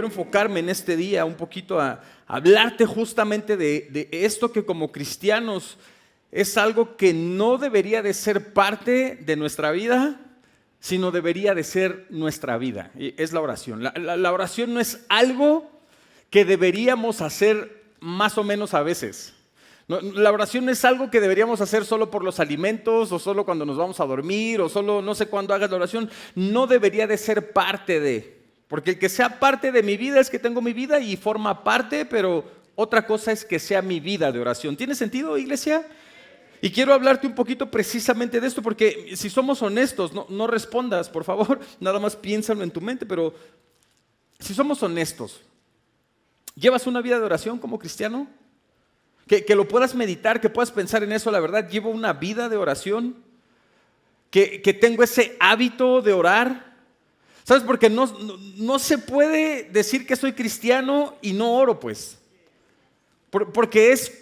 quiero enfocarme en este día un poquito a hablarte justamente de esto que como cristianos es algo que no debería de ser parte de nuestra vida, sino debería de ser nuestra vida. Y es la oración. La oración no es algo que deberíamos hacer más o menos a veces. No, la oración no es algo que deberíamos hacer solo por los alimentos o solo cuando nos vamos a dormir o solo no sé cuándo hagas la oración. No debería de ser parte de. Porque el que sea parte de mi vida es que tengo mi vida y forma parte, pero otra cosa es que sea mi vida de oración. ¿Tiene sentido, iglesia? Y quiero hablarte un poquito precisamente de esto, porque si somos honestos, no respondas, por favor, nada más piénsalo en tu mente, pero si somos honestos, ¿llevas una vida de oración como cristiano? Que lo puedas meditar, que puedas pensar en eso, la verdad, ¿llevo una vida de oración? ¿Que tengo ese hábito de orar? ¿Sabes? Porque no se puede decir que soy cristiano y no oro, pues. Porque es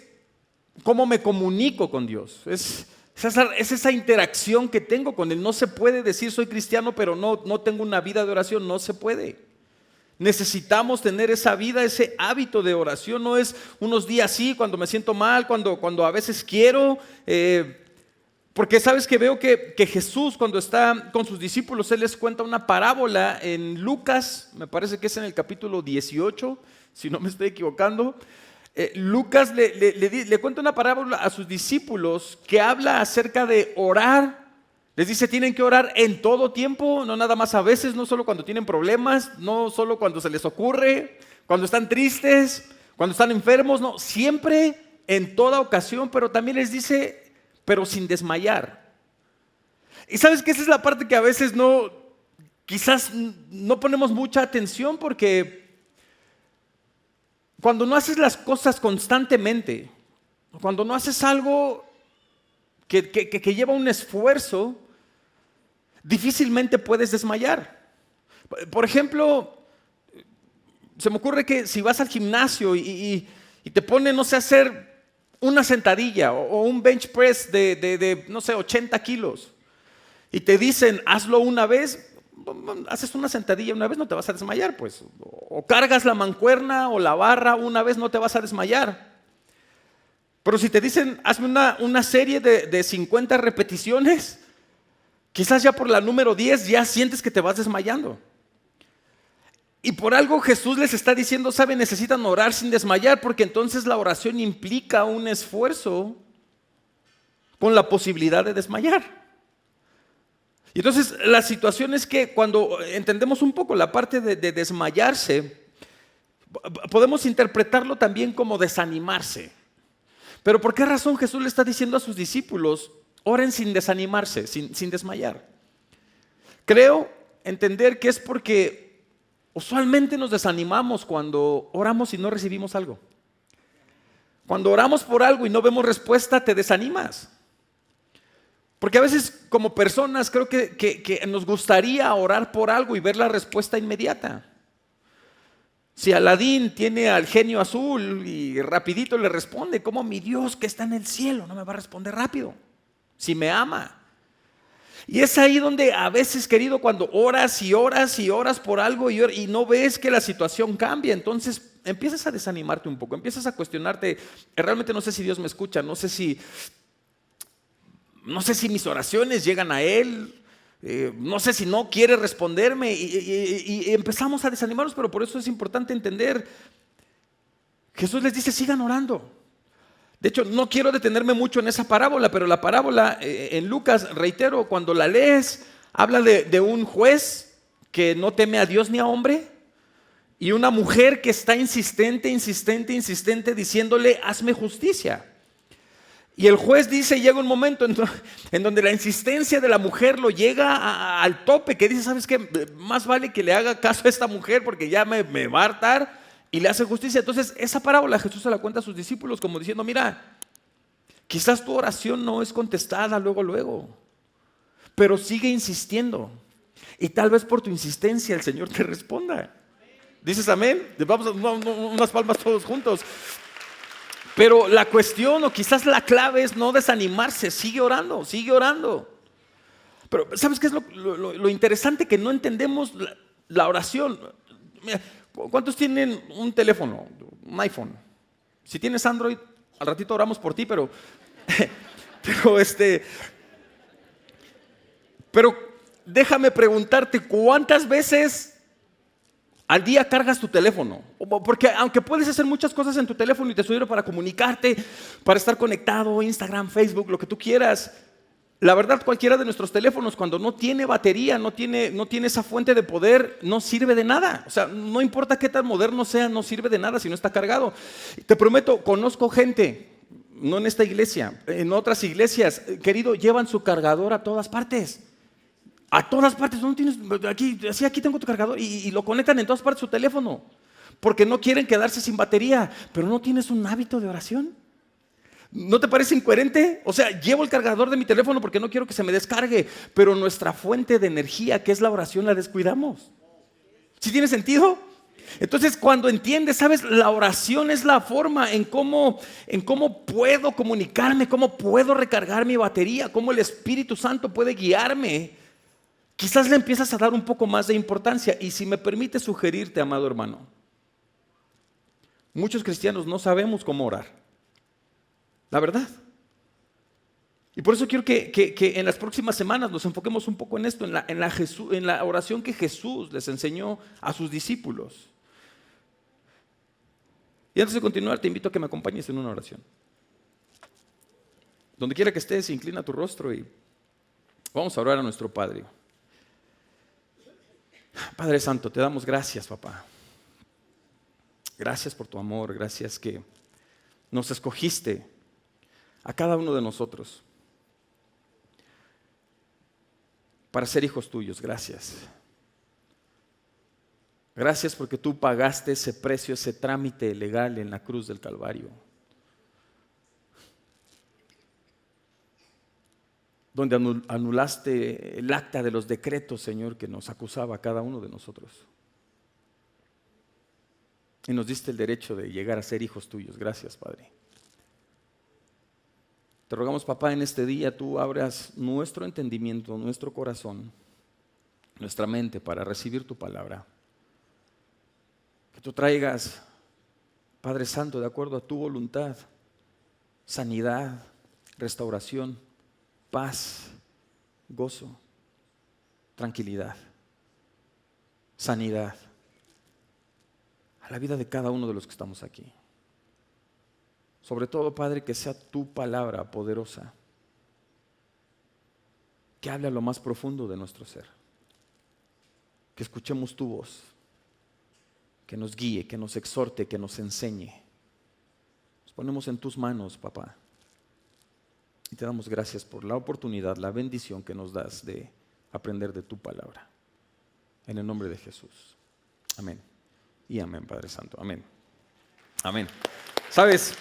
cómo me comunico con Dios. Es esa interacción que tengo con Él. No se puede decir soy cristiano, pero no tengo una vida de oración. No se puede. Necesitamos tener esa vida, ese hábito de oración. No es unos días así, cuando me siento mal, cuando a veces quiero. Porque sabes que veo que Jesús, cuando está con sus discípulos, Él les cuenta una parábola en Lucas, me parece que es en el capítulo 18, si no me estoy equivocando. Lucas le cuenta una parábola a sus discípulos que habla acerca de orar. Les dice, tienen que orar en todo tiempo, no nada más a veces, no solo cuando tienen problemas, no solo cuando se les ocurre, cuando están tristes, cuando están enfermos, no, siempre, en toda ocasión, pero también les dice, pero sin desmayar. Y sabes que esa es la parte que a veces quizás no ponemos mucha atención, porque cuando no haces las cosas constantemente, cuando no haces algo que lleva un esfuerzo, difícilmente puedes desmayar. Por ejemplo, se me ocurre que si vas al gimnasio y te ponen, no sé, a hacer una sentadilla o un bench press de no sé, 80 kilos y te dicen, hazlo una vez, haces una sentadilla una vez, no te vas a desmayar, pues. O cargas la mancuerna o la barra una vez, no te vas a desmayar. Pero si te dicen, hazme una serie de 50 repeticiones, quizás ya por la número 10 ya sientes que te vas desmayando. Y por algo Jesús les está diciendo, ¿saben? Necesitan orar sin desmayar, porque entonces la oración implica un esfuerzo con la posibilidad de desmayar. Y entonces la situación es que cuando entendemos un poco la parte de desmayarse, podemos interpretarlo también como desanimarse. Pero ¿por qué razón Jesús le está diciendo a sus discípulos, oren sin desanimarse, sin desmayar? Creo entender que es porque usualmente nos desanimamos cuando oramos y no recibimos algo. Cuando oramos por algo y no vemos respuesta, te desanimas. Porque a veces como personas creo que nos gustaría orar por algo y ver la respuesta inmediata. Si Aladín tiene al genio azul y rapidito le responde, ¿cómo mi Dios que está en el cielo no me va a responder rápido? Si me ama. Y es ahí donde a veces, querido, cuando oras y oras y oras por algo y no ves que la situación cambia, entonces empiezas a desanimarte un poco, empiezas a cuestionarte, realmente no sé si Dios me escucha, no sé si mis oraciones llegan a Él. No sé si no quiere responderme y empezamos a desanimarnos, pero por eso es importante entender. Jesús les dice, sigan orando. De hecho, no quiero detenerme mucho en esa parábola, pero la parábola en Lucas, reitero, cuando la lees, habla de un juez que no teme a Dios ni a hombre y una mujer que está insistente diciéndole, hazme justicia. Y el juez dice, llega un momento en donde la insistencia de la mujer lo llega al tope, que dice, ¿sabes qué? Más vale que le haga caso a esta mujer porque ya me va a hartar, y le hace justicia. Entonces, esa parábola Jesús se la cuenta a sus discípulos como diciendo, mira, quizás tu oración no es contestada luego, pero sigue insistiendo. Y tal vez por tu insistencia el Señor te responda. ¿Dices amén? Vamos a unas palmas todos juntos. Pero la cuestión o quizás la clave es no desanimarse, sigue orando. Pero ¿sabes qué es lo interesante? Que no entendemos la oración. Mira, ¿Cuántos tienen un teléfono, un iPhone? Si tienes Android, al ratito oramos por ti, pero pero déjame preguntarte, ¿cuántas veces al día cargas tu teléfono? Porque aunque puedes hacer muchas cosas en tu teléfono y te sirve para comunicarte, para estar conectado, Instagram, Facebook, lo que tú quieras. La verdad, cualquiera de nuestros teléfonos, cuando no tiene batería, no tiene esa fuente de poder, no sirve de nada. O sea, no importa qué tan moderno sea, no sirve de nada si no está cargado. Te prometo, conozco gente, no en esta iglesia, en otras iglesias, querido, llevan su cargador a todas partes. A todas partes, no tienes, aquí tengo tu cargador y lo conectan en todas partes su teléfono, porque no quieren quedarse sin batería, pero no tienes un hábito de oración. ¿No te parece incoherente? O sea, llevo el cargador de mi teléfono porque no quiero que se me descargue, pero nuestra fuente de energía, que es la oración, la descuidamos. ¿Sí tiene sentido? Entonces, cuando entiendes, sabes, la oración es la forma en cómo puedo comunicarme, cómo puedo recargar mi batería, cómo el Espíritu Santo puede guiarme. Quizás le empiezas a dar un poco más de importancia. Y si me permite sugerirte, amado hermano, muchos cristianos no sabemos cómo orar. La verdad. Y por eso quiero que en las próximas semanas nos enfoquemos un poco en esto, en la oración que Jesús les enseñó a sus discípulos. Y antes de continuar, te invito a que me acompañes en una oración. Donde quiera que estés, inclina tu rostro y vamos a orar a nuestro Padre. Padre Santo, te damos gracias, papá. Gracias por tu amor, gracias que nos escogiste a cada uno de nosotros para ser hijos tuyos. Gracias. Gracias porque tú pagaste ese precio, ese trámite legal en la cruz del Calvario, donde anulaste el acta de los decretos, Señor, que nos acusaba a cada uno de nosotros. Y nos diste el derecho de llegar a ser hijos tuyos. Gracias, Padre. Te rogamos, papá, en este día tú abras nuestro entendimiento, nuestro corazón, nuestra mente para recibir tu palabra. Que tú traigas, Padre Santo, de acuerdo a tu voluntad, sanidad, restauración, paz, gozo, tranquilidad, sanidad a la vida de cada uno de los que estamos aquí. Sobre todo, Padre, que sea tu palabra poderosa, que hable a lo más profundo de nuestro ser, que escuchemos tu voz, que nos guíe, que nos exhorte, que nos enseñe. Nos ponemos en tus manos, papá, y te damos gracias por la oportunidad, la bendición que nos das de aprender de tu palabra. En el nombre de Jesús. Amén. Y amén, Padre Santo. Amén. Amén. ¿Sabes?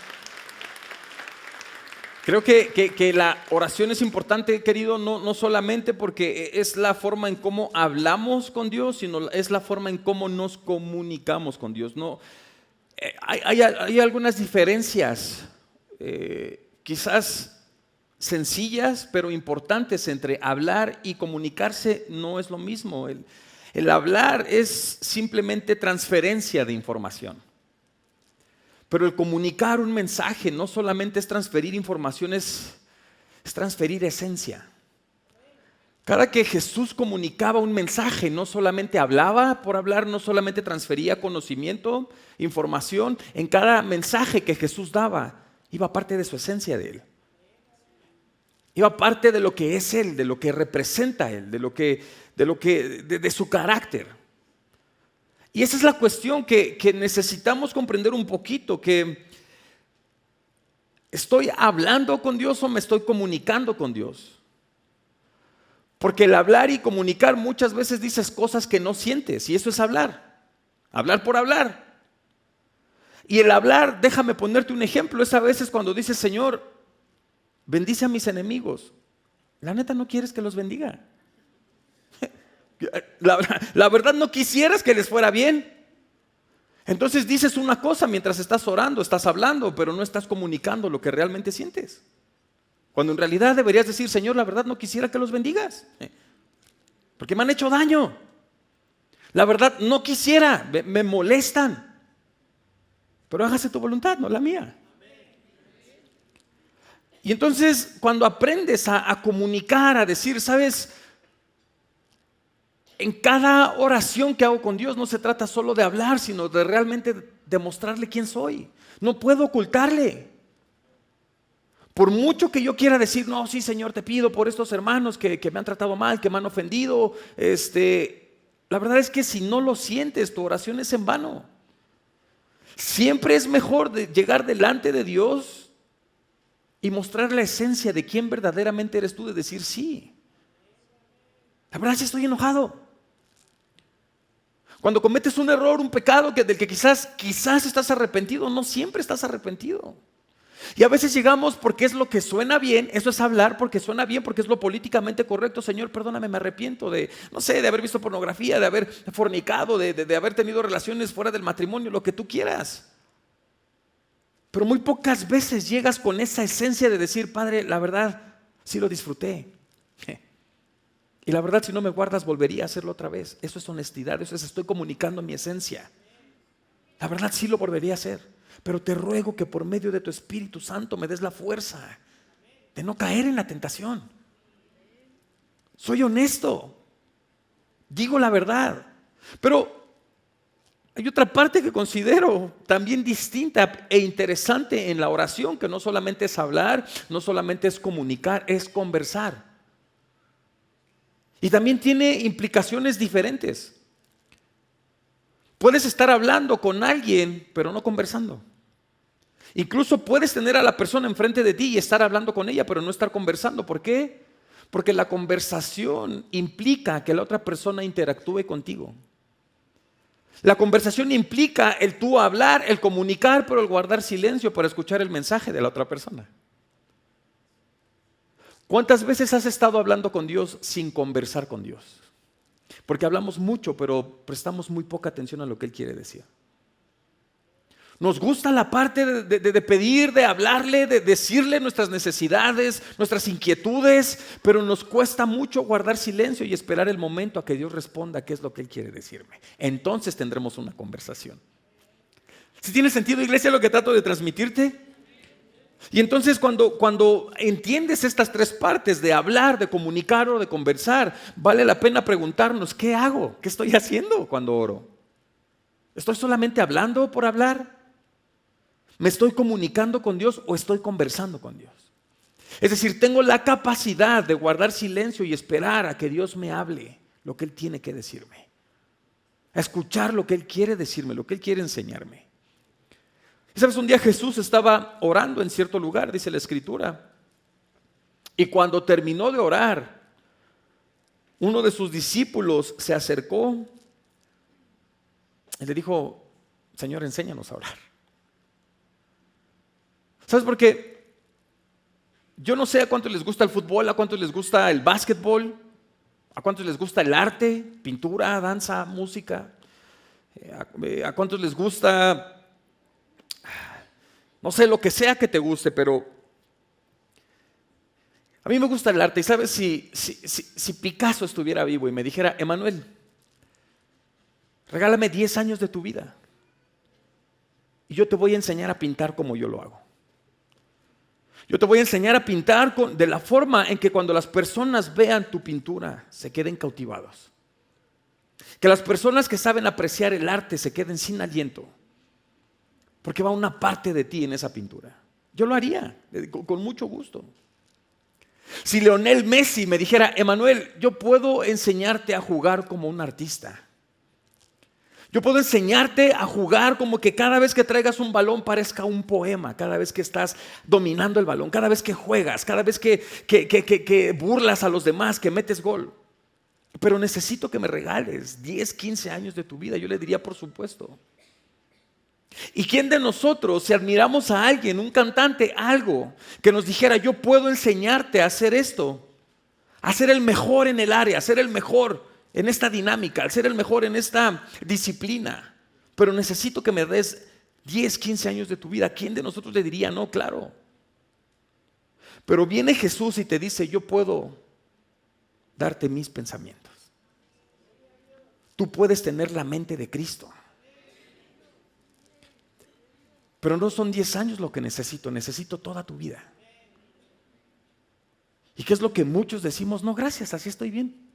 Creo que la oración es importante, querido, no solamente porque es la forma en cómo hablamos con Dios, sino es la forma en cómo nos comunicamos con Dios. No, hay algunas diferencias, quizás sencillas, pero importantes entre hablar y comunicarse. No es lo mismo. El hablar es simplemente transferencia de información. Pero el comunicar un mensaje no solamente es transferir información, es transferir esencia. Cada que Jesús comunicaba un mensaje, no solamente hablaba por hablar, no solamente transfería conocimiento, información. En cada mensaje que Jesús daba, iba parte de su esencia de Él. Iba parte de lo que es Él, de lo que representa Él, de su carácter. Y esa es la cuestión que necesitamos comprender un poquito, que ¿estoy hablando con Dios o me estoy comunicando con Dios? Porque el hablar y comunicar muchas veces dices cosas que no sientes, y eso es hablar por hablar. Y el hablar, déjame ponerte un ejemplo, es a veces cuando dices, Señor, bendice a mis enemigos. La neta no quieres que los bendiga. La verdad no quisieras que les fuera bien. Entonces dices una cosa mientras estás orando, estás hablando, pero no estás comunicando lo que realmente sientes. Cuando en realidad deberías decir, Señor, la verdad no quisiera que los bendigas, porque me han hecho daño. La verdad, no quisiera, me molestan. Pero hágase tu voluntad, no la mía. Y entonces, cuando aprendes a comunicar, a decir, ¿sabes? En cada oración que hago con Dios no se trata solo de hablar, sino de realmente demostrarle quién soy. No puedo ocultarle. Por mucho que yo quiera decir, no, sí, Señor, te pido por estos hermanos que me han tratado mal, que me han ofendido. La verdad es que si no lo sientes, tu oración es en vano. Siempre es mejor llegar delante de Dios y mostrar la esencia de quién verdaderamente eres tú, de decir sí. La verdad, sí estoy enojado. Cuando cometes un error, un pecado del que quizás estás arrepentido, no siempre estás arrepentido. Y a veces llegamos porque es lo que suena bien, eso es hablar porque suena bien, porque es lo políticamente correcto. Señor, perdóname, me arrepiento de, no sé, de haber visto pornografía, de haber fornicado, de haber tenido relaciones fuera del matrimonio, lo que tú quieras. Pero muy pocas veces llegas con esa esencia de decir, Padre, la verdad, sí lo disfruté. Y la verdad, si no me guardas, volvería a hacerlo otra vez. Eso es honestidad, eso es, estoy comunicando mi esencia. La verdad, sí lo volvería a hacer. Pero te ruego que por medio de tu Espíritu Santo me des la fuerza de no caer en la tentación. Soy honesto, digo la verdad. Pero hay otra parte que considero también distinta e interesante en la oración, que no solamente es hablar, no solamente es comunicar, es conversar. Y también tiene implicaciones diferentes. Puedes estar hablando con alguien, pero no conversando. Incluso puedes tener a la persona enfrente de ti y estar hablando con ella, pero no estar conversando. ¿Por qué? Porque la conversación implica que la otra persona interactúe contigo. La conversación implica el tú hablar, el comunicar, pero el guardar silencio para escuchar el mensaje de la otra persona. ¿Cuántas veces has estado hablando con Dios sin conversar con Dios? Porque hablamos mucho, pero prestamos muy poca atención a lo que Él quiere decir. Nos gusta la parte de pedir, de hablarle, de decirle nuestras necesidades, nuestras inquietudes, pero nos cuesta mucho guardar silencio y esperar el momento a que Dios responda qué es lo que Él quiere decirme. Entonces tendremos una conversación. ¿Sí tiene sentido, iglesia, lo que trato de transmitirte? Y entonces cuando entiendes estas tres partes de hablar, de comunicar o de conversar, vale la pena preguntarnos, ¿qué hago? ¿Qué estoy haciendo cuando oro? ¿Estoy solamente hablando por hablar? ¿Me estoy comunicando con Dios o estoy conversando con Dios? Es decir, tengo la capacidad de guardar silencio y esperar a que Dios me hable lo que Él tiene que decirme, a escuchar lo que Él quiere decirme, lo que Él quiere enseñarme. Y sabes, un día Jesús estaba orando en cierto lugar, dice la Escritura, y cuando terminó de orar, uno de sus discípulos se acercó y le dijo, Señor, enséñanos a orar. ¿Sabes por qué? Yo no sé a cuántos les gusta el fútbol, a cuántos les gusta el básquetbol, a cuántos les gusta el arte, pintura, danza, música, a cuántos les gusta, no sé, lo que sea que te guste, pero a mí me gusta el arte. Y sabes, si Picasso estuviera vivo y me dijera, Emanuel, regálame 10 años de tu vida y yo te voy a enseñar a pintar como yo lo hago. Yo te voy a enseñar a pintar de la forma en que cuando las personas vean tu pintura se queden cautivados. Que las personas que saben apreciar el arte se queden sin aliento. Porque va una parte de ti en esa pintura. Yo lo haría con mucho gusto. Si Lionel Messi me dijera, Emanuel, yo puedo enseñarte a jugar como un artista. Yo puedo enseñarte a jugar como que cada vez que traigas un balón parezca un poema, cada vez que estás dominando el balón, cada vez que juegas, cada vez que burlas a los demás, que metes gol. Pero necesito que me regales 10, 15 años de tu vida. Yo le diría, por supuesto. ¿Y quién de nosotros, si admiramos a alguien, un cantante, algo, que nos dijera, yo puedo enseñarte a hacer esto, a ser el mejor en el área, a ser el mejor en esta dinámica, al ser el mejor en esta disciplina, pero necesito que me des 10, 15 años de tu vida? ¿Quién de nosotros le diría no? Claro. Pero viene Jesús y te dice, yo puedo darte mis pensamientos. tú puedes tener la mente de Cristo. Pero no son 10 años lo que necesito toda tu vida. ¿Y qué es lo que muchos decimos? No, gracias, así estoy bien.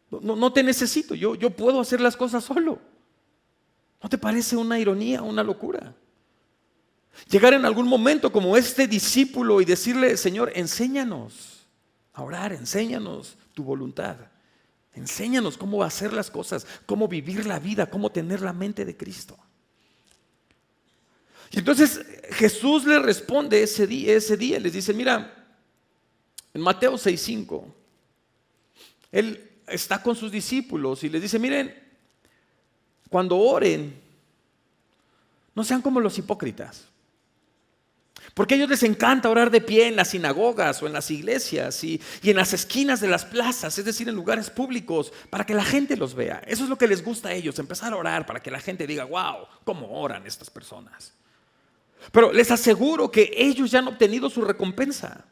No te necesito, yo puedo hacer las cosas solo. ¿No te parece una ironía, una locura? Llegar en algún momento como este discípulo y decirle: Señor, enséñanos a orar, enséñanos tu voluntad. Enséñanos cómo hacer las cosas, cómo vivir la vida, cómo tener la mente de Cristo. Y entonces Jesús le responde ese día, les dice: mira, en Mateo 6:5, Él está con sus discípulos y les dice: miren, cuando oren, no sean como los hipócritas. Porque a ellos les encanta orar de pie en las sinagogas o en las iglesias y en las esquinas de las plazas, es decir, en lugares públicos, para que la gente los vea. Eso es lo que les gusta a ellos, empezar a orar para que la gente diga: wow, ¿cómo oran estas personas? Pero les aseguro que ellos ya han obtenido su recompensa.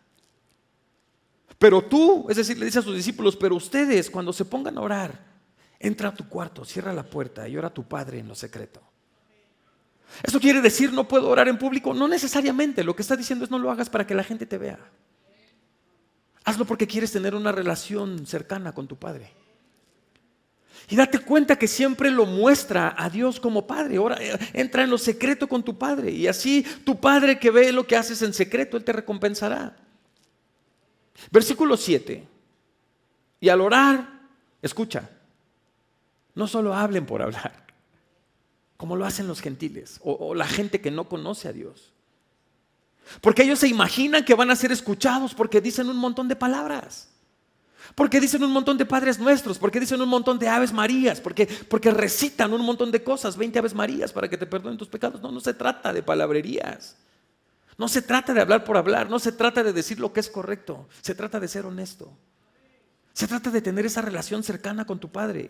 Pero tú, es decir, le dice a sus discípulos: pero ustedes, cuando se pongan a orar, entra a tu cuarto, cierra la puerta y ora a tu Padre en lo secreto. ¿Eso quiere decir no puedo orar en público? No necesariamente. Lo que está diciendo es: no lo hagas para que la gente te vea. Hazlo porque quieres tener una relación cercana con tu Padre. Y date cuenta que siempre lo muestra a Dios como Padre. Ora, entra en lo secreto con tu Padre. Y así tu Padre, que ve lo que haces en secreto, Él te recompensará. Versículo 7. Y al orar, escucha, no solo hablen por hablar, como lo hacen los gentiles o la gente que no conoce a Dios. Porque ellos se imaginan que van a ser escuchados porque dicen un montón de palabras, porque dicen un montón de Padres Nuestros, porque dicen un montón de Aves Marías, porque recitan un montón de cosas, 20 Aves Marías para que te perdonen tus pecados. No se trata de palabrerías. No se trata de hablar por hablar, no se trata de decir lo que es correcto, se trata de ser honesto. Se trata de tener esa relación cercana con tu Padre.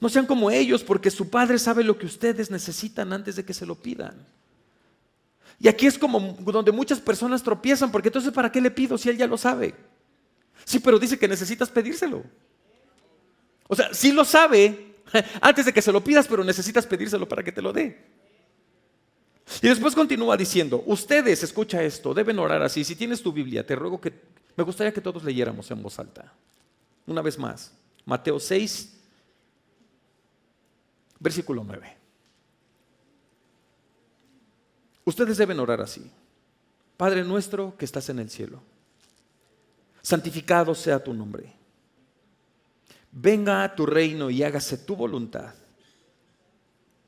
No sean como ellos, porque su Padre sabe lo que ustedes necesitan antes de que se lo pidan. Y aquí es como donde muchas personas tropiezan, porque entonces ¿para qué le pido si Él ya lo sabe? Sí, pero dice que necesitas pedírselo. O sea, sí lo sabe antes de que se lo pidas, pero necesitas pedírselo para que te lo dé. Y después continúa diciendo: ustedes, escucha esto, deben orar así. Si tienes tu Biblia, te ruego que, me gustaría que todos leyéramos en voz alta. Una vez más, Mateo 6, versículo 9. Ustedes deben orar así: Padre nuestro que estás en el cielo, santificado sea tu nombre. Venga a tu reino y hágase tu voluntad,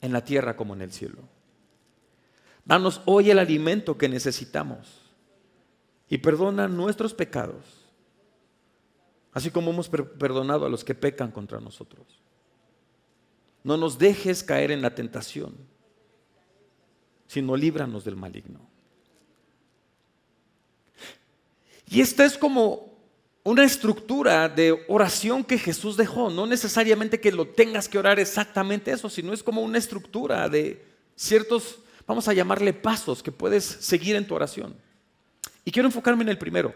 en la tierra como en el cielo. Danos hoy el alimento que necesitamos y perdona nuestros pecados, así como hemos perdonado a los que pecan contra nosotros. No nos dejes caer en la tentación, sino líbranos del maligno. Y esta es como una estructura de oración que Jesús dejó. No necesariamente que lo tengas que orar exactamente eso, sino es como una estructura de ciertos, vamos a llamarle pasos, que puedes seguir en tu oración. Y quiero enfocarme en el primero.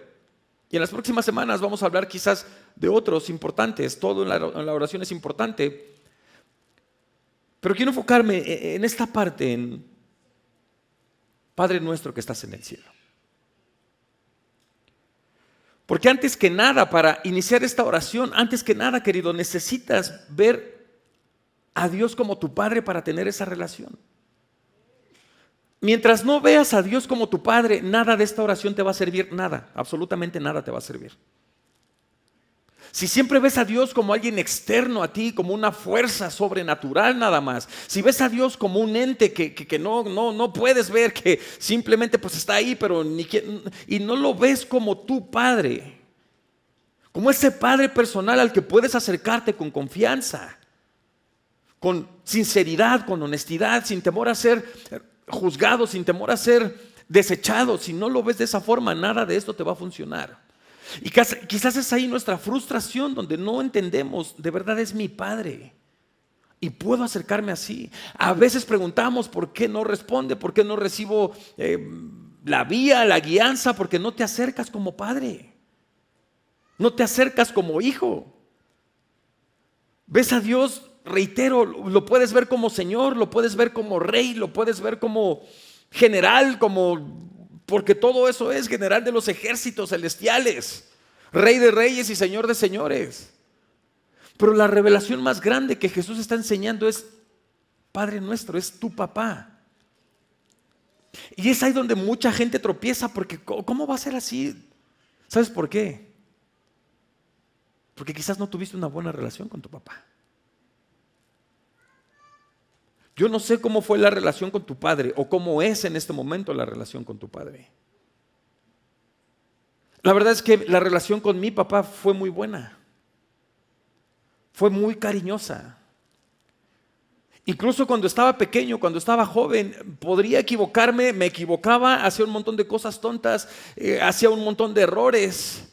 Y en las próximas semanas vamos a hablar quizás de otros importantes. Todo en la oración es importante. Pero quiero enfocarme en esta parte, en Padre nuestro que estás en el cielo. Porque antes que nada, para iniciar esta oración, antes que nada, querido, necesitas ver a Dios como tu Padre para tener esa relación. Mientras no veas a Dios como tu Padre, nada de esta oración te va a servir, nada, absolutamente nada te va a servir. Si siempre ves a Dios como alguien externo a ti, como una fuerza sobrenatural nada más, si ves a Dios como un ente que no puedes ver, que simplemente pues está ahí, pero y no lo ves como tu Padre, como ese Padre personal al que puedes acercarte con confianza, con sinceridad, con honestidad, sin temor a ser juzgado, sin temor a ser desechado. Si no lo ves de esa forma, nada de esto te va a funcionar. Y quizás es ahí nuestra frustración, donde no entendemos, de verdad es mi Padre y puedo acercarme así. A veces preguntamos por qué no responde, por qué no recibo la guianza, porque no te acercas como padre, no te acercas como hijo. Ves a Dios, reitero, lo puedes ver como Señor, lo puedes ver como Rey, lo puedes ver como general, porque todo eso es general de los ejércitos celestiales, Rey de reyes y Señor de señores. Pero la revelación más grande que Jesús está enseñando es Padre nuestro, es tu papá. Y es ahí donde mucha gente tropieza, porque ¿cómo va a ser así? ¿Sabes por qué? Porque quizás no tuviste una buena relación con tu papá. Yo no sé cómo fue la relación con tu padre o cómo es en este momento la relación con tu padre. La verdad es que la relación con mi papá fue muy buena. Fue muy cariñosa. Incluso cuando estaba pequeño, cuando estaba joven, podría equivocarme, me equivocaba, hacía un montón de cosas tontas, hacía un montón de errores.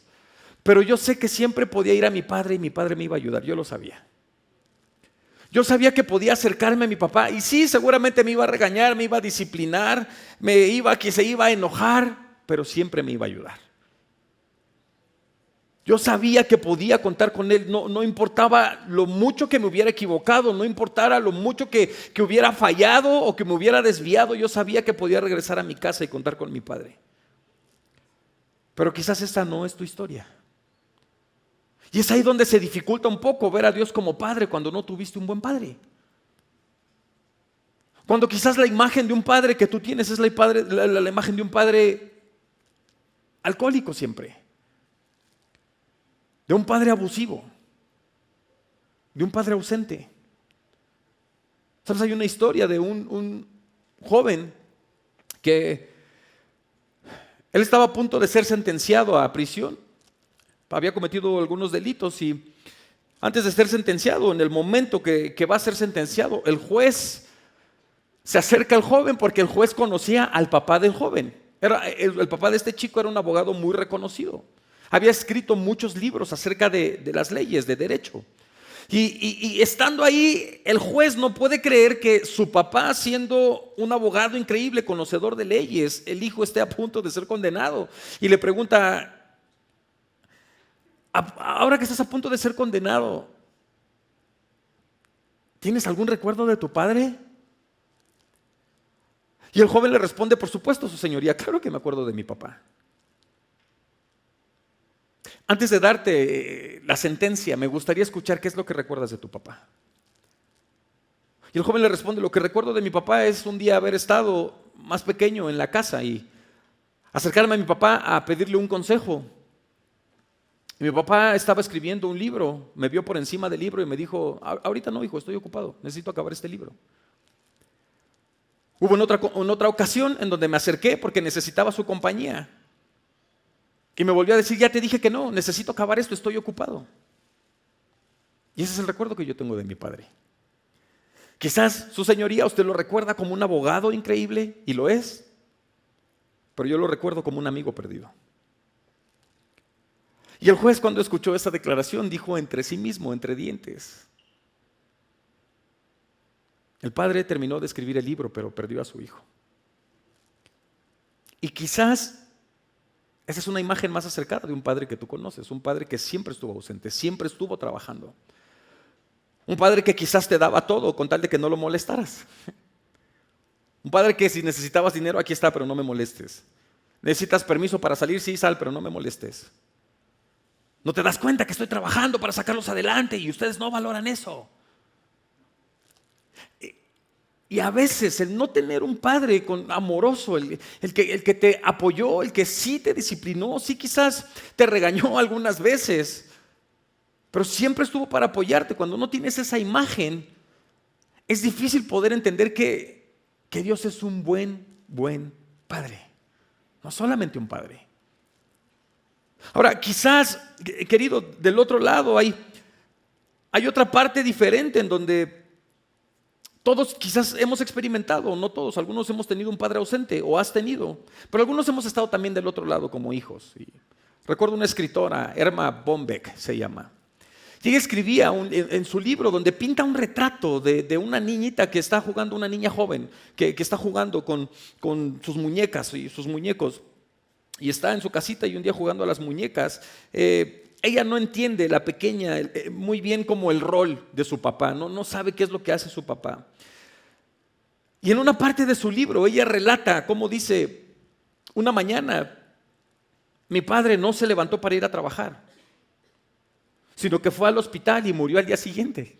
Pero yo sé que siempre podía ir a mi padre y mi padre me iba a ayudar, yo lo sabía. Yo sabía que podía acercarme a mi papá y sí, seguramente me iba a regañar, me iba a disciplinar, se iba a enojar, pero siempre me iba a ayudar. Yo sabía que podía contar con él, no importaba lo mucho que me hubiera equivocado, no importara lo mucho que hubiera fallado o que me hubiera desviado, yo sabía que podía regresar a mi casa y contar con mi padre. Pero quizás esta no es tu historia. Y es ahí donde se dificulta un poco ver a Dios como padre cuando no tuviste un buen padre. Cuando quizás la imagen de un padre que tú tienes es la imagen de un padre alcohólico siempre. De un padre abusivo. De un padre ausente. ¿Sabes? Hay una historia de un joven que él estaba a punto de ser sentenciado a prisión. Había cometido algunos delitos y antes de ser sentenciado, en el momento que va a ser sentenciado, el juez se acerca al joven porque el juez conocía al papá del joven. El papá de este chico era un abogado muy reconocido. Había escrito muchos libros acerca de las leyes, de derecho. Y estando ahí, el juez no puede creer que su papá, siendo un abogado increíble, conocedor de leyes, el hijo esté a punto de ser condenado. Y le pregunta: ahora que estás a punto de ser condenado, ¿tienes algún recuerdo de tu padre? Y el joven le responde: por supuesto, su señoría, claro que me acuerdo de mi papá. Antes de darte la sentencia, me gustaría escuchar qué es lo que recuerdas de tu papá. Y el joven le responde: lo que recuerdo de mi papá es un día haber estado más pequeño en la casa y acercarme a mi papá a pedirle un consejo. Mi papá estaba escribiendo un libro, me vio por encima del libro y me dijo: ahorita no, hijo, estoy ocupado, necesito acabar este libro. Hubo en otra ocasión en donde me acerqué porque necesitaba su compañía. Y me volvió a decir: ya te dije que no, necesito acabar esto, estoy ocupado. Y ese es el recuerdo que yo tengo de mi padre. Quizás su señoría usted lo recuerda como un abogado increíble, y lo es, pero yo lo recuerdo como un amigo perdido. Y el juez, cuando escuchó esa declaración, dijo entre sí mismo, entre dientes: el padre terminó de escribir el libro, pero perdió a su hijo. Y quizás esa es una imagen más acercada de un padre que tú conoces, un padre que siempre estuvo ausente, siempre estuvo trabajando. Un padre que quizás te daba todo con tal de que no lo molestaras. Un padre que si necesitabas dinero, aquí está, pero no me molestes. Necesitas permiso para salir, sí, sal, pero no me molestes. No te das cuenta que estoy trabajando para sacarlos adelante y ustedes no valoran eso. Y a veces el no tener un padre amoroso, el que te apoyó, el que sí te disciplinó, sí quizás te regañó algunas veces, pero siempre estuvo para apoyarte. Cuando no tienes esa imagen, es difícil poder entender que Dios es un buen padre. No solamente un padre. Ahora, quizás, querido, del otro lado hay otra parte diferente en donde todos quizás hemos experimentado, no todos, algunos hemos tenido un padre ausente o has tenido, pero algunos hemos estado también del otro lado como hijos. Y recuerdo una escritora, Erma Bombeck se llama, y ella escribía en su libro donde pinta un retrato de una niñita que está jugando, una niña joven que está jugando con sus muñecas y sus muñecos, y está en su casita y un día jugando a las muñecas, ella no entiende, la pequeña, muy bien como el rol de su papá, no sabe qué es lo que hace su papá. Y en una parte de su libro ella relata cómo dice, una mañana mi padre no se levantó para ir a trabajar, sino que fue al hospital y murió al día siguiente.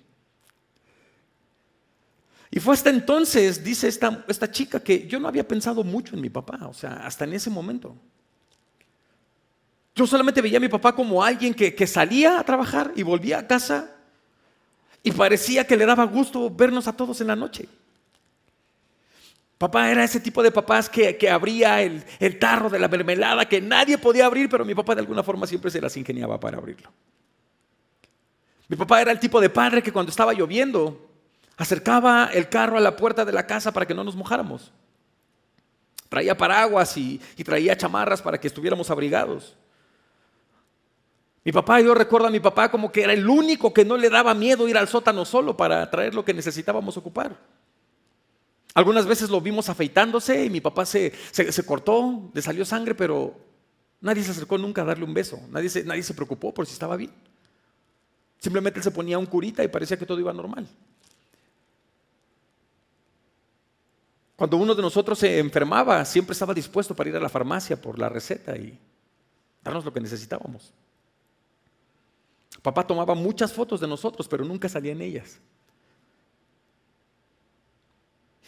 Y fue hasta entonces, dice esta chica, que yo no había pensado mucho en mi papá, o sea, hasta en ese momento. Yo solamente veía a mi papá como alguien que salía a trabajar y volvía a casa y parecía que le daba gusto vernos a todos en la noche. Papá era ese tipo de papás que abría el tarro de la mermelada que nadie podía abrir, pero mi papá de alguna forma siempre se las ingeniaba para abrirlo. Mi papá era el tipo de padre que cuando estaba lloviendo acercaba el carro a la puerta de la casa para que no nos mojáramos. Traía paraguas y traía chamarras para que estuviéramos abrigados. Yo recuerdo a mi papá como que era el único que no le daba miedo ir al sótano solo para traer lo que necesitábamos ocupar. Algunas veces lo vimos afeitándose y mi papá se cortó, le salió sangre, pero nadie se acercó nunca a darle un beso. Nadie se preocupó por si estaba bien. Simplemente él se ponía un curita y parecía que todo iba normal. Cuando uno de nosotros se enfermaba, siempre estaba dispuesto para ir a la farmacia por la receta y darnos lo que necesitábamos. Papá tomaba muchas fotos de nosotros, pero nunca salía en ellas.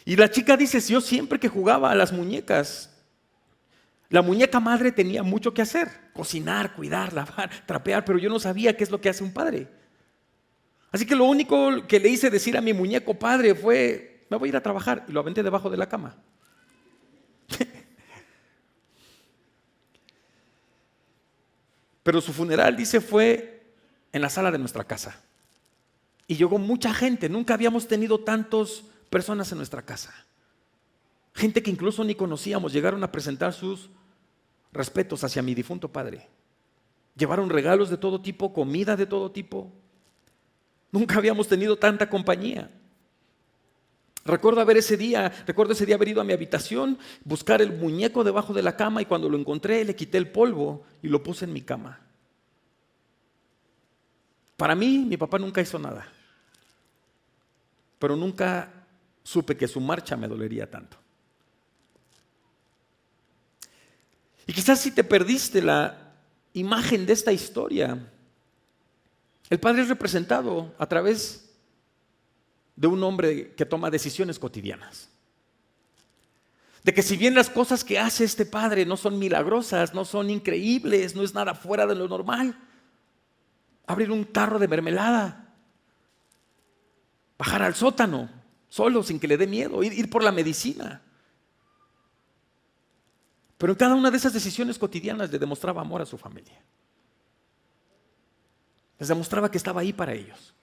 Y la chica dice, yo siempre que jugaba a las muñecas, la muñeca madre tenía mucho que hacer, cocinar, cuidar, lavar, trapear, pero yo no sabía qué es lo que hace un padre. Así que lo único que le hice decir a mi muñeco padre fue, me voy a ir a trabajar, y lo aventé debajo de la cama. Pero su funeral, dice, fue en la sala de nuestra casa. Y llegó mucha gente, nunca habíamos tenido tantas personas en nuestra casa. Gente que incluso ni conocíamos, llegaron a presentar sus respetos hacia mi difunto padre. Llevaron regalos de todo tipo, comida de todo tipo. Nunca habíamos tenido tanta compañía. Recuerdo ese día haber ido a mi habitación, buscar el muñeco debajo de la cama y cuando lo encontré le quité el polvo y lo puse en mi cama. Para mí, mi papá nunca hizo nada, pero nunca supe que su marcha me dolería tanto. Y quizás si te perdiste la imagen de esta historia, el padre es representado a través de un hombre que toma decisiones cotidianas. De que si bien las cosas que hace este padre no son milagrosas, no son increíbles, no es nada fuera de lo normal, abrir un tarro de mermelada, bajar al sótano, solo, sin que le dé miedo, ir por la medicina. Pero en cada una de esas decisiones cotidianas le demostraba amor a su familia. Les demostraba que estaba ahí para ellos.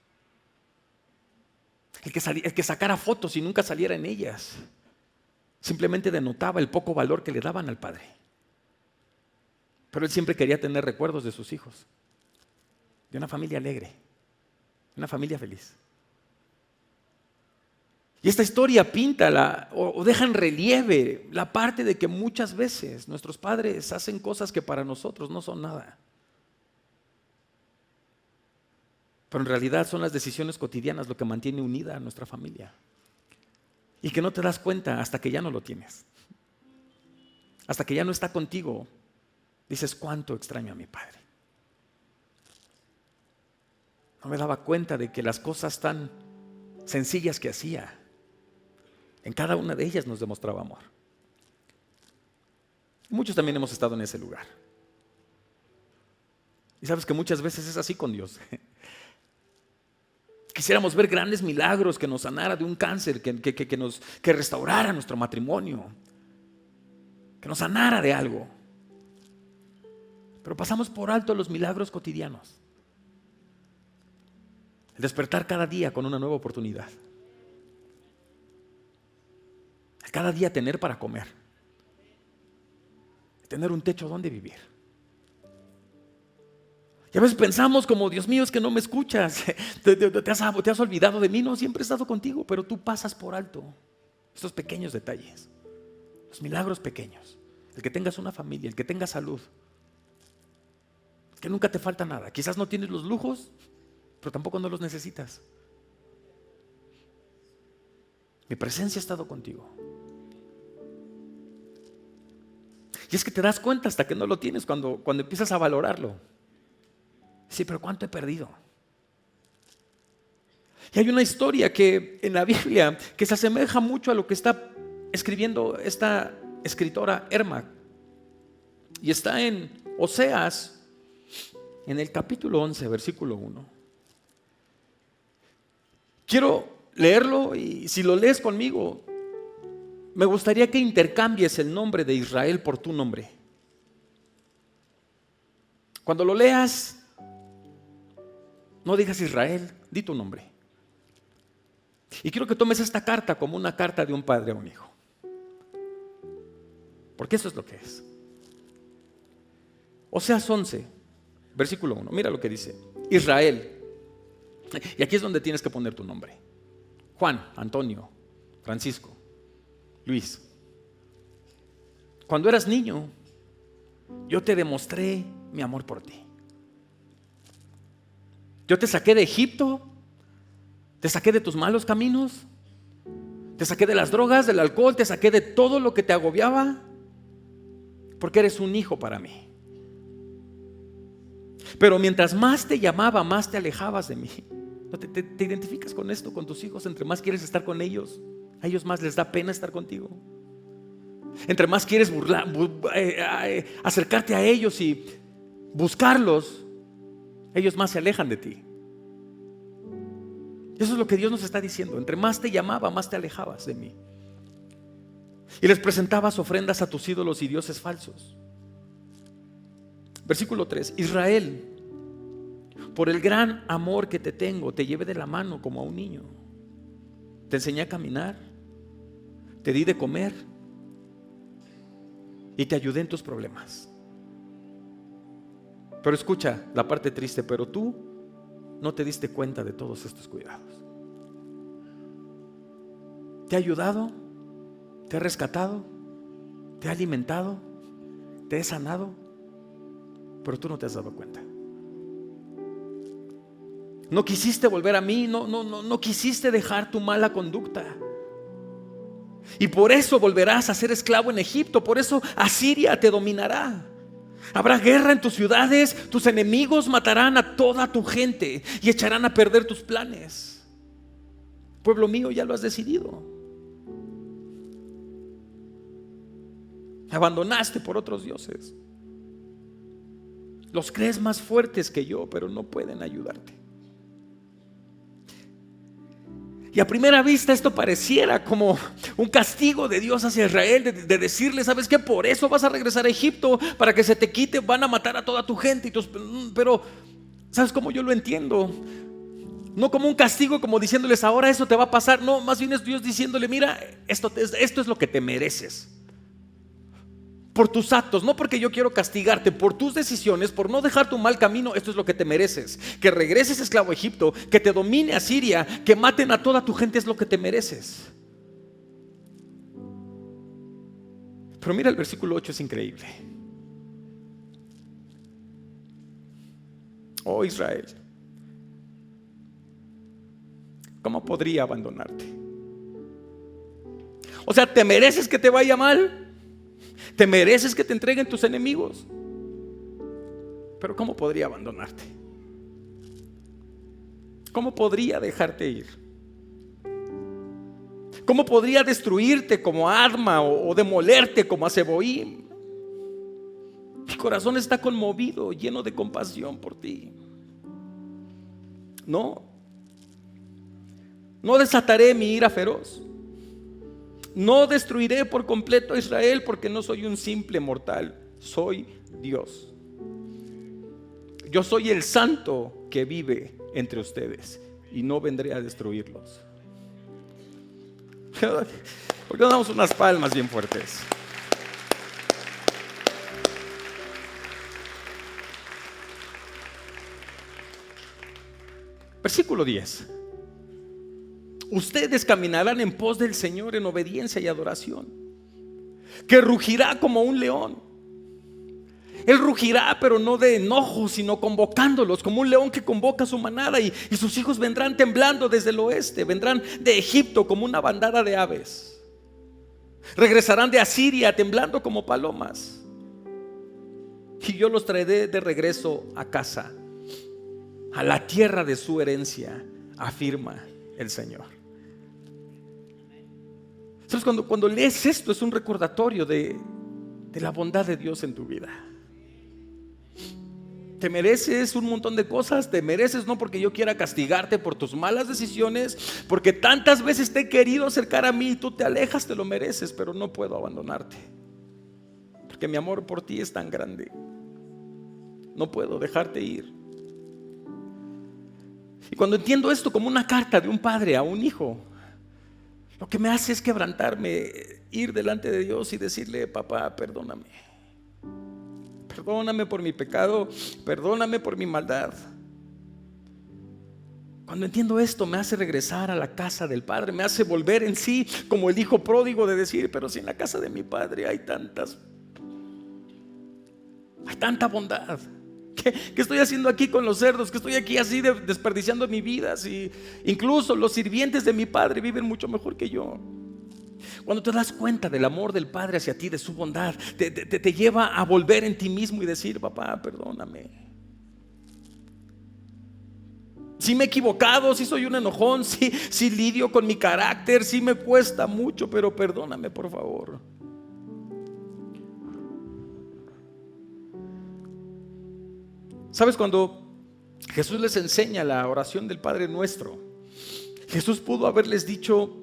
El que sacara fotos y nunca saliera en ellas, simplemente denotaba el poco valor que le daban al padre. Pero él siempre quería tener recuerdos de sus hijos, de una familia alegre, de una familia feliz. Y esta historia pinta o deja en relieve la parte de que muchas veces nuestros padres hacen cosas que para nosotros no son nada. Pero en realidad son las decisiones cotidianas lo que mantiene unida a nuestra familia. Y que no te das cuenta hasta que ya no lo tienes. Hasta que ya no está contigo. Dices, ¿cuánto extraño a mi padre? No me daba cuenta de que las cosas tan sencillas que hacía, en cada una de ellas nos demostraba amor. Muchos también hemos estado en ese lugar. Y sabes que muchas veces es así con Dios. Quisiéramos ver grandes milagros, que nos sanara de un cáncer, que restaurara nuestro matrimonio, que nos sanara de algo. Pero pasamos por alto los milagros cotidianos. El despertar cada día con una nueva oportunidad. El cada día tener para comer. Tener un techo donde vivir. Y a veces pensamos como, Dios mío, es que no me escuchas, te has olvidado de mí. No, siempre he estado contigo, pero tú pasas por alto estos pequeños detalles, los milagros pequeños. El que tengas una familia, el que tengas salud, que nunca te falta nada. Quizás no tienes los lujos, pero tampoco no los necesitas. Mi presencia ha estado contigo. Y es que te das cuenta hasta que no lo tienes cuando empiezas a valorarlo. Sí, pero ¿cuánto he perdido? Y hay una historia que en la Biblia que se asemeja mucho a lo que está escribiendo esta escritora Erma. Y está en Oseas, en el capítulo 11, versículo 1. Quiero leerlo y si lo lees conmigo, me gustaría que intercambies el nombre de Israel por tu nombre. Cuando lo leas, no digas Israel, di tu nombre. Y quiero que tomes esta carta como una carta de un padre a un hijo. Porque eso es lo que es. Oseas 11, versículo 1. Mira lo que dice. Israel. Y aquí es donde tienes que poner tu nombre. Juan, Antonio, Francisco, Luis. Cuando eras niño, yo te demostré mi amor por ti. Yo te saqué de Egipto, te saqué de tus malos caminos, te saqué de las drogas, del alcohol, te saqué de todo lo que te agobiaba, porque eres un hijo para mí. Pero mientras más te llamaba, más te alejabas de mí. ¿Te identificas con esto, con tus hijos? Entre más quieres estar con ellos, a ellos más les da pena estar contigo. Entre más quieres acercarte a ellos y buscarlos, ellos más se alejan de ti. Eso es lo que Dios nos está diciendo. Entre más te llamaba, más te alejabas de mí. Y les presentabas ofrendas a tus ídolos y dioses falsos. Versículo 3. Israel, por el gran amor que te tengo, te llevé de la mano como a un niño. Te enseñé a caminar, te di de comer y te ayudé en tus problemas. Pero escucha la parte triste, pero tú no te diste cuenta de todos estos cuidados. Te he ayudado, te he rescatado, te he alimentado, te he sanado, pero tú no te has dado cuenta. No quisiste volver a mí, no quisiste dejar tu mala conducta. Y por eso volverás a ser esclavo en Egipto, por eso Asiria te dominará. Habrá guerra en tus ciudades, tus enemigos matarán a toda tu gente y echarán a perder tus planes. Pueblo mío, ya lo has decidido. Abandonaste por otros dioses. Los crees más fuertes que yo, pero no pueden ayudarte. Y a primera vista esto pareciera como un castigo de Dios hacia Israel, de decirle, ¿sabes qué? Por eso vas a regresar a Egipto, para que se te quite, van a matar a toda tu gente. Pero, ¿sabes cómo yo lo entiendo? No como un castigo, como diciéndoles, ahora eso te va a pasar. No, más bien es Dios diciéndole, mira, esto es lo que te mereces. Por tus actos, no porque yo quiero castigarte, por tus decisiones, por no dejar tu mal camino, esto es lo que te mereces. Que regreses esclavo a Egipto, que te domine Asiria, que maten a toda tu gente, es lo que te mereces. Pero mira el versículo 8, es increíble. Oh Israel, ¿cómo podría abandonarte? O sea, ¿te mereces que te vaya mal? ¿Te mereces que te entreguen tus enemigos? Pero ¿cómo podría abandonarte? ¿Cómo podría dejarte ir? ¿Cómo podría destruirte como Adma o demolerte como a Zeboim? Mi corazón está conmovido, lleno de compasión por ti. No desataré mi ira feroz. No destruiré por completo a Israel, porque no soy un simple mortal, soy Dios. Yo soy el santo que vive entre ustedes y no vendré a destruirlos. ¿Por qué no damos unas palmas bien fuertes? Versículo 10. Ustedes caminarán en pos del Señor en obediencia y adoración, que rugirá como un león Él rugirá, pero no de enojo, sino convocándolos, como un león que convoca a su manada, y sus hijos vendrán temblando desde el oeste, vendrán de Egipto como una bandada de aves. Regresarán de Asiria temblando como palomas. Y yo los traeré de regreso a casa, a la tierra de su herencia, afirma el Señor. ¿Sabes? Cuando lees esto, es un recordatorio de la bondad de Dios en tu vida. Te mereces un montón de cosas. Te mereces, no porque yo quiera castigarte por tus malas decisiones, porque tantas veces te he querido acercar a mí y tú te alejas. Te lo mereces, pero no puedo abandonarte, porque mi amor por ti es tan grande. No puedo dejarte ir. Y cuando entiendo esto como una carta de un padre a un hijo, lo que me hace es quebrantarme, ir delante de Dios y decirle: papá, perdóname. Perdóname por mi pecado, perdóname por mi maldad. Cuando entiendo esto, me hace regresar a la casa del Padre, me hace volver en sí como el hijo pródigo, de decir: pero si en la casa de mi Padre hay tanta bondad. ¿Qué estoy haciendo aquí con los cerdos? ¿Qué estoy aquí así desperdiciando mi vida? Si incluso los sirvientes de mi Padre viven mucho mejor que yo. Cuando te das cuenta del amor del Padre hacia ti, de su bondad, te lleva a volver en ti mismo y decir: papá, perdóname. Si me he equivocado, si soy un enojón, si lidio con mi carácter, si me cuesta mucho, pero perdóname, por favor. ¿Sabes? Cuando Jesús les enseña la oración del Padre Nuestro, Jesús pudo haberles dicho: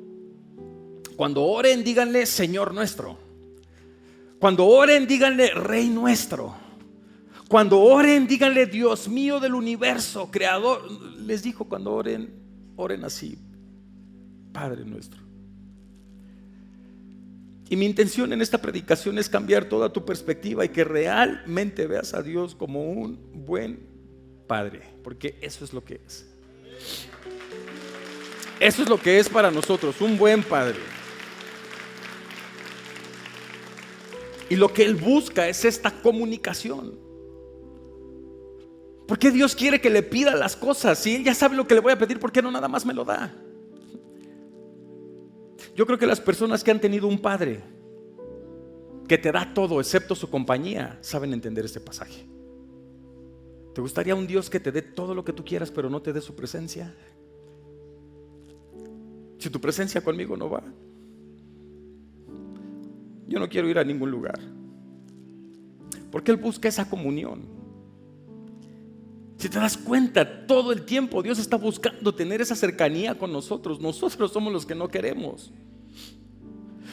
cuando oren, díganle Señor nuestro. Cuando oren, díganle Rey nuestro. Cuando oren, díganle Dios mío del universo, Creador. Les dijo: cuando oren, oren así: Padre nuestro. Y mi intención en esta predicación es cambiar toda tu perspectiva y que realmente veas a Dios como un buen Padre, porque eso es lo que es. Eso es lo que es para nosotros, un buen Padre. Y lo que Él busca es esta comunicación. ¿Por qué Dios quiere que le pida las cosas? Si Él ya sabe lo que le voy a pedir, ¿por qué no nada más me lo da? Yo creo que las personas que han tenido un padre que te da todo excepto su compañía saben entender este pasaje. ¿Te gustaría un Dios que te dé todo lo que tú quieras, pero no te dé su presencia? Si tu presencia conmigo no va, yo no quiero ir a ningún lugar, porque Él busca esa comunión. Si te das cuenta, todo el tiempo Dios está buscando tener esa cercanía con nosotros. Nosotros somos los que no queremos.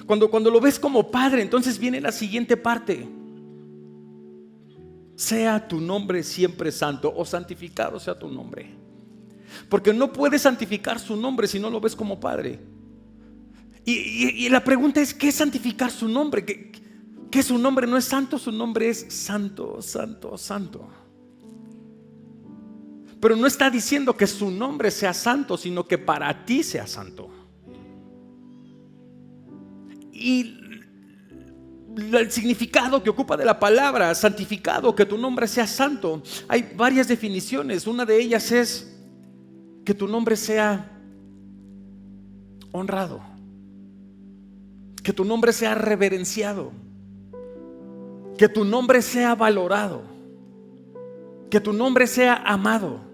Cuando lo ves como Padre, entonces viene la siguiente parte: sea tu nombre siempre santo, o santificado sea tu nombre. Porque no puedes santificar su nombre si no lo ves como Padre. Y la pregunta es: ¿qué es santificar su nombre? ¿Que su nombre no es santo? Su nombre es santo, santo, santo. Pero no está diciendo que su nombre sea santo, sino que para ti sea santo. Y el significado que ocupa de la palabra santificado, que tu nombre sea santo, hay varias definiciones. Una de ellas es que tu nombre sea honrado, que tu nombre sea reverenciado, que tu nombre sea valorado, que tu nombre sea amado.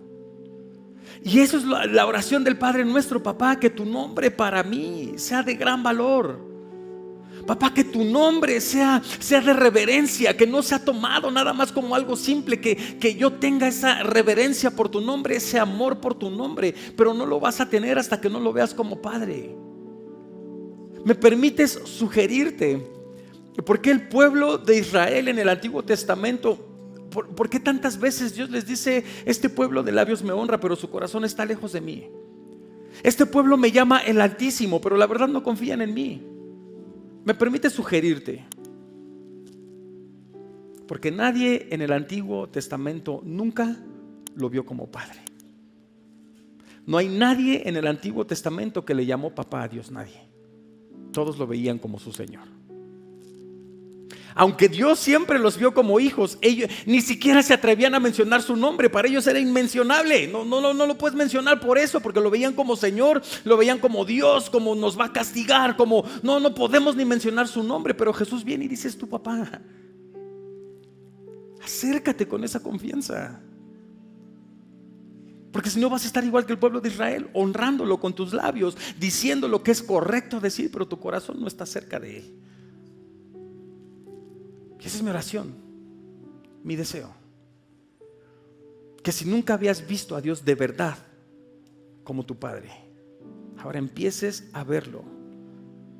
Y eso es la oración del Padre Nuestro: papá, que tu nombre para mí sea de gran valor. Papá, que tu nombre sea de reverencia, que no sea tomado nada más como algo simple, que yo tenga esa reverencia por tu nombre, ese amor por tu nombre. Pero no lo vas a tener hasta que no lo veas como Padre. ¿Me permites sugerirte por qué el pueblo de Israel en el Antiguo Testamento, por qué tantas veces Dios les dice: este pueblo de labios me honra, pero su corazón está lejos de mí? Este pueblo me llama el Altísimo, pero la verdad no confían en mí. ¿Me permite sugerirte? Porque nadie en el Antiguo Testamento nunca lo vio como Padre. No hay nadie en el Antiguo Testamento que le llamó papá a Dios, nadie. Todos lo veían como su Señor. Aunque Dios siempre los vio como hijos, ellos ni siquiera se atrevían a mencionar su nombre. Para ellos era inmencionable. No lo puedes mencionar por eso, porque lo veían como Señor, lo veían como Dios, como nos va a castigar, como no podemos ni mencionar su nombre. Pero Jesús viene y dice: es tu papá. Acércate con esa confianza. Porque si no vas a estar igual que el pueblo de Israel, honrándolo con tus labios, diciendo lo que es correcto decir, pero tu corazón no está cerca de Él. Y esa es mi oración, mi deseo. Que si nunca habías visto a Dios de verdad como tu Padre, ahora empieces a verlo.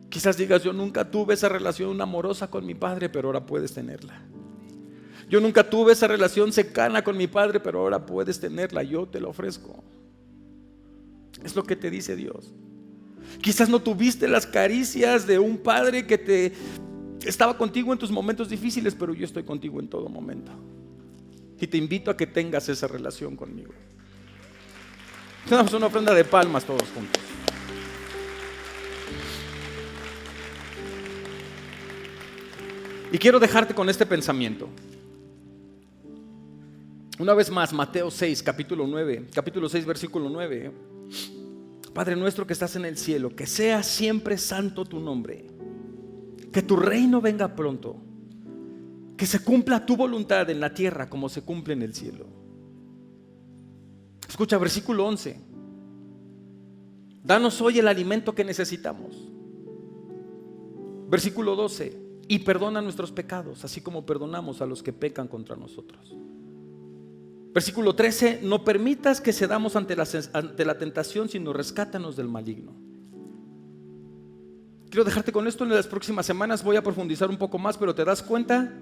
Quizás digas: yo nunca tuve esa relación amorosa con mi Padre, pero ahora puedes tenerla. Yo nunca tuve esa relación cercana con mi Padre, pero ahora puedes tenerla. Yo te la ofrezco. Es lo que te dice Dios. Quizás no tuviste las caricias de un Padre que te estaba contigo en tus momentos difíciles, pero yo estoy contigo en todo momento. Y te invito a que tengas esa relación conmigo. Damos una ofrenda de palmas todos juntos. Y quiero dejarte con este pensamiento. Una vez más, Mateo 6, capítulo 6, versículo 9. Padre nuestro que estás en el cielo, que sea siempre santo tu nombre. Que tu reino venga pronto. Que se cumpla tu voluntad en la tierra como se cumple en el cielo. Escucha, versículo 11. Danos hoy el alimento que necesitamos. Versículo 12. Y perdona nuestros pecados, así como perdonamos a los que pecan contra nosotros. Versículo 13. No permitas que cedamos ante la tentación, sino rescátanos del maligno. Quiero dejarte con esto. En las próximas semanas voy a profundizar un poco más, pero ¿te das cuenta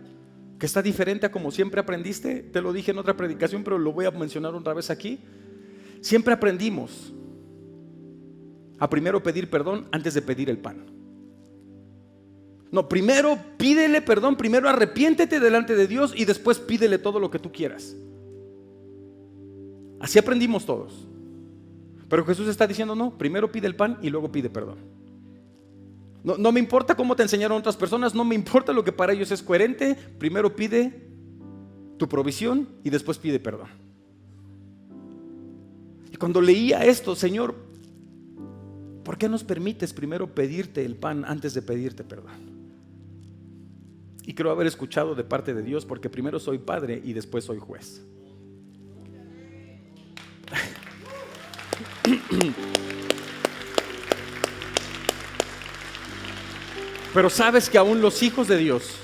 que está diferente a como siempre aprendiste? Te lo dije en otra predicación, pero lo voy a mencionar otra vez aquí. Siempre aprendimos a primero pedir perdón antes de pedir el pan. No, primero pídele perdón, primero arrepiéntete delante de Dios y después pídele todo lo que tú quieras. Así aprendimos todos. Pero Jesús está diciendo: no, primero pide el pan y luego pide perdón. No me importa cómo te enseñaron otras personas, no me importa lo que para ellos es coherente. Primero pide tu provisión y después pide perdón. Y cuando leía esto: Señor, ¿por qué nos permites primero pedirte el pan antes de pedirte perdón? Y creo haber escuchado de parte de Dios, porque primero soy padre y después soy juez. Pero sabes que aún los hijos de Dios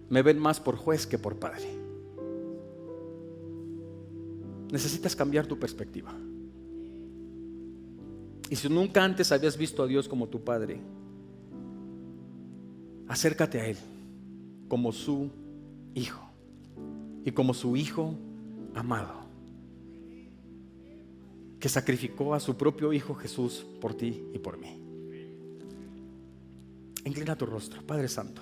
me ven más por juez que por padre. Necesitas cambiar tu perspectiva. Y si nunca antes habías visto a Dios como tu Padre, acércate a Él como su hijo y como su hijo amado, que sacrificó a su propio Hijo Jesús por ti y por mí. Inclina tu rostro. Padre Santo,